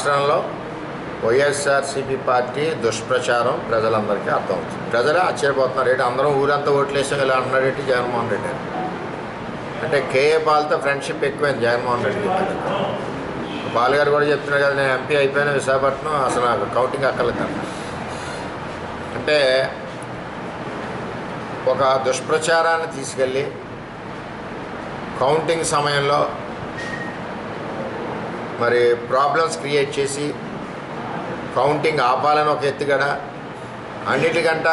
రాష్ట్రంలో వైఎస్ఆర్సీపీ పార్టీ దుష్ప్రచారం ప్రజలందరికీ అర్థమవుతుంది. ప్రజలే ఆశ్చర్యపోతున్నారు. ఏంటి అందరం ఊరంతా ఓట్లేసాం ఇలా అన్నారేంటి జగన్మోహన్ రెడ్డి అంటే కేఏ పాల్తో ఫ్రెండ్షిప్ ఎక్కువైంది జగన్మోహన్ రెడ్డి. పాల్ గారు కూడా చెప్తున్నారు కదా, నేను ఎంపీ అయిపోయిన విశాఖపట్నం అసలు నాకు కౌంటింగ్ అక్కర్లేదు అంటే ఒక దుష్ప్రచారాన్ని తీసుకెళ్ళి కౌంటింగ్ సమయంలో మరి ప్రాబ్లమ్స్ క్రియేట్ చేసి కౌంటింగ్ ఆపాలని ఒక ఎత్తుగడ, అన్నిటికంట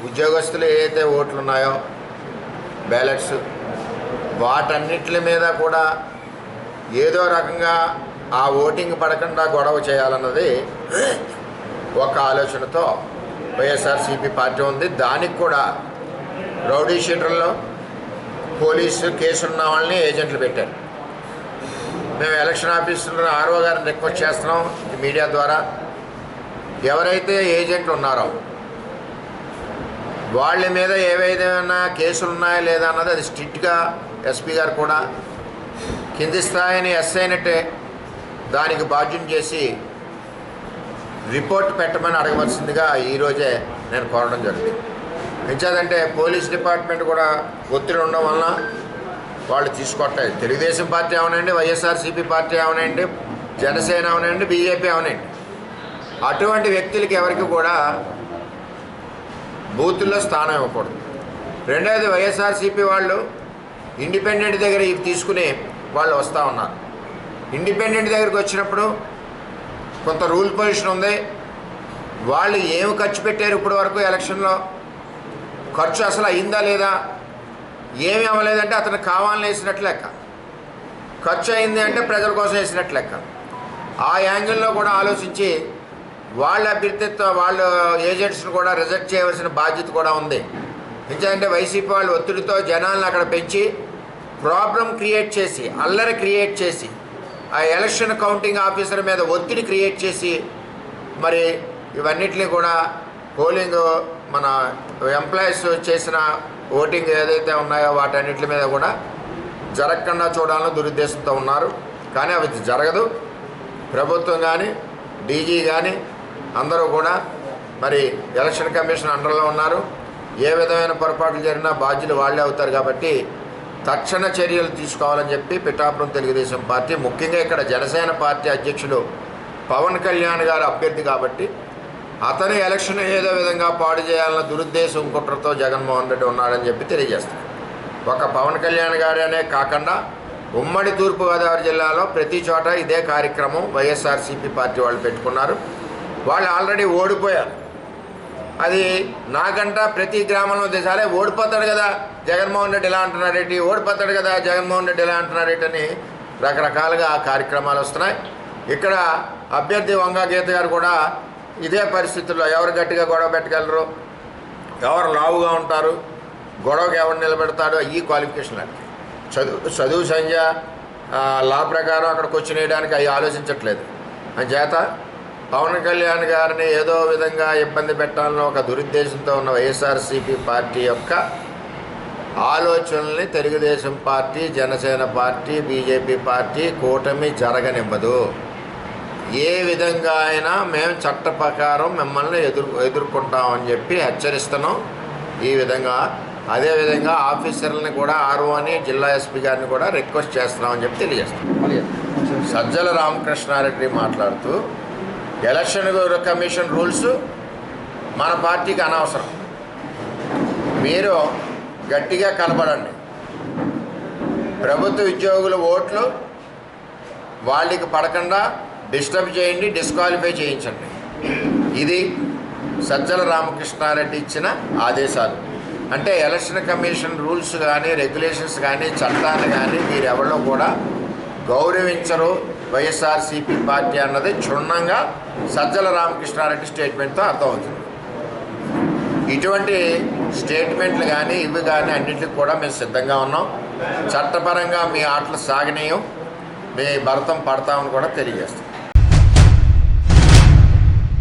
ఉద్యోగస్తులు ఏదైతే ఓట్లు ఉన్నాయో బ్యాలెట్స్ వాటన్నిటి మీద కూడా ఏదో రకంగా ఆ ఓటింగ్ పడకుండా గొడవ చేయాలన్నది ఒక ఆలోచనతో వైఎస్ఆర్సీపీ పార్టీ ఉంది. దానికి కూడా రౌడీ షీటర్లో పోలీసు కేసున్న వాళ్ళని ఏజెంట్లు పెట్టారు. మేము ఎలక్షన్ ఆఫీసులో ఆర్ఓ గారిని రిక్వెస్ట్ చేస్తున్నాం మీడియా ద్వారా, ఎవరైతే ఏజెంట్లు ఉన్నారో వాళ్ళ మీద ఏవైనా కేసులు ఉన్నాయా లేదా అన్నది అది స్ట్రిక్ట్గా ఎస్పీ గారు కూడా కింది స్థాయిని ఎస్ఐనట్టే దానికి బాధ్యం చేసి రిపోర్ట్ పెట్టమని అడగవలసిందిగా ఈరోజే నేను కోరడం జరిగింది. ఎంచేదంటే పోలీస్ డిపార్ట్మెంట్ కూడా ఒత్తిడి ఉండడం వలన వాళ్ళు తీసుకోవట్లేదు. తెలుగుదేశం పార్టీ అవనండి, వైఎస్ఆర్సీపీ పార్టీ అవనండి, జనసేన అవనండి, బీజేపీ అవనండి, అటువంటి వ్యక్తులకి ఎవరికి కూడా బూతుల్లో స్థానం ఇవ్వకూడదు. రెండవది వైఎస్ఆర్సీపీ వాళ్ళు ఇండిపెండెంట్ దగ్గర ఇవి తీసుకుని వాళ్ళు వస్తూ ఉన్నారు. ఇండిపెండెంట్ దగ్గరికి వచ్చినప్పుడు కొంత రూల్ పొజిషన్ ఉంది. వాళ్ళు ఏమి ఖర్చు పెట్టారు ఇప్పటి వరకు ఎలక్షన్లో, ఖర్చు అసలు అయిందా లేదా, ఏమి అవ్వలేదంటే అతను కావాలని వేసినట్లు లెక్క, ఖర్చు అయింది అంటే ప్రజల కోసం వేసినట్లు లెక్క. ఆ యాంగిల్లో కూడా ఆలోచించి వాళ్ళ అభ్యర్థిత్వ వాళ్ళ ఏజెంట్స్ని కూడా రిజెక్ట్ చేయవలసిన బాధ్యత కూడా ఉంది. ఎందుకంటే వైసీపీ వాళ్ళు ఒత్తిడితో జనాలను అక్కడ పెంచి ప్రాబ్లం క్రియేట్ చేసి అల్లరి క్రియేట్ చేసి ఆ ఎలక్షన్ కౌంటింగ్ ఆఫీసర్ మీద ఒత్తిడి క్రియేట్ చేసి మరి ఇవన్నిటిని కూడా పోలింగ్ మన ఎంప్లాయీస్ చేసిన ఓటింగ్ ఏదైతే ఉన్నాయో వాటన్నిటి మీద కూడా జరగకుండా చూడాలని దురుద్దేశంతో ఉన్నారు. కానీ అవి జరగదు. ప్రభుత్వం కానీ డీజీ కానీ అందరూ కూడా మరి ఎలక్షన్ కమిషన్ అండర్లో ఉన్నారు. ఏ విధమైన పొరపాట్లు జరిగినా బాధ్యులు వాళ్ళే అవుతారు. కాబట్టి తక్షణ చర్యలు తీసుకోవాలని చెప్పి పిఠాపురం తెలుగుదేశం పార్టీ, ముఖ్యంగా ఇక్కడ జనసేన పార్టీ అధ్యక్షుడు పవన్ కళ్యాణ్ గారు అభ్యర్థి కాబట్టి అతని ఎలక్షన్ ఏదో విధంగా పాడు చేయాలన్న దురుద్దేశం కుట్రతో జగన్మోహన్ రెడ్డి ఉన్నాడని చెప్పి తెలియజేస్తారు. ఒక పవన్ కళ్యాణ్ గారనే కాకుండా ఉమ్మడి తూర్పుగోదావరి జిల్లాలో ప్రతి చోట ఇదే కార్యక్రమం వైఎస్ఆర్సీపీ పార్టీ వాళ్ళు పెట్టుకున్నారు. వాళ్ళు ఆల్రెడీ ఓడిపోయారు. అది నాకంట ప్రతి గ్రామంలో దేశాలే ఓడిపోతాడు కదా జగన్మోహన్ రెడ్డి ఇలా అంటున్నారేంటి, ఓడిపోతాడు కదా జగన్మోహన్ రెడ్డి ఇలా అంటున్నారేంటి అని రకరకాలుగా కార్యక్రమాలు వస్తున్నాయి. ఇక్కడ అభ్యర్థి వంగా గీత గారు కూడా ఇదే పరిస్థితుల్లో ఎవరు గట్టిగా గొడవ పెట్టగలరు, ఎవరు లావుగా ఉంటారు, గొడవకి ఎవరు నిలబెడతాడు, ఈ క్వాలిఫికేషన్ అంటే చదువు సంధ్య లా ప్రకారం అక్కడికి వచ్చి వేయడానికి అవి ఆలోచించట్లేదు. అంచేత పవన్ కళ్యాణ్ గారిని ఏదో విధంగా ఇబ్బంది పెట్టాలని ఒక దురుద్దేశంతో ఉన్న వైఎస్ఆర్సీపీ పార్టీ యొక్క ఆలోచనల్ని Telugu Desam party, Janasena party, BJP party కూటమి జరగనివ్వదు. ఏ విధంగా అయినా మేము చట్ట ప్రకారం మిమ్మల్ని ఎదుర్కొంటామని చెప్పి హెచ్చరిస్తున్నాం. ఈ విధంగా అదేవిధంగా ఆఫీసర్లని కూడా ఆర్ఓని జిల్లా ఎస్పీ గారిని కూడా రిక్వెస్ట్ చేస్తున్నామని చెప్పి తెలియజేస్తాం. సజ్జల రామకృష్ణారెడ్డి మాట్లాడుతూ ఎలక్షన్ కమిషన్ రూల్స్ మన పార్టీకి అనవసరం, మీరు గట్టిగా కలబడండి, ప్రభుత్వ ఉద్యోగుల ఓట్లు వాళ్ళకి పడకుండా డిస్టర్బ్ చేయండి, డిస్క్వాలిఫై చేయించండి. ఇది సజ్జల రామకృష్ణారెడ్డి ఇచ్చిన ఆదేశాలు. అంటే ఎలక్షన్ కమిషన్ రూల్స్ కానీ రెగ్యులేషన్స్ కానీ చట్టాన్ని కానీ వీరెవరో కూడా గౌరవించరు వైఎస్ఆర్సీపీ పార్టీ అన్నది క్షుణ్ణంగా సజ్జల రామకృష్ణారెడ్డి స్టేట్మెంట్తో అర్థమవుతుంది. ఇటువంటి స్టేట్మెంట్లు కానీ ఇవి కానీ అన్నింటికి కూడా మేము సిద్ధంగా ఉన్నాం. చట్టపరంగా మీ ఆటలు సాగనీయం, మీ భరతం పడతామని కూడా తెలియజేస్తాం.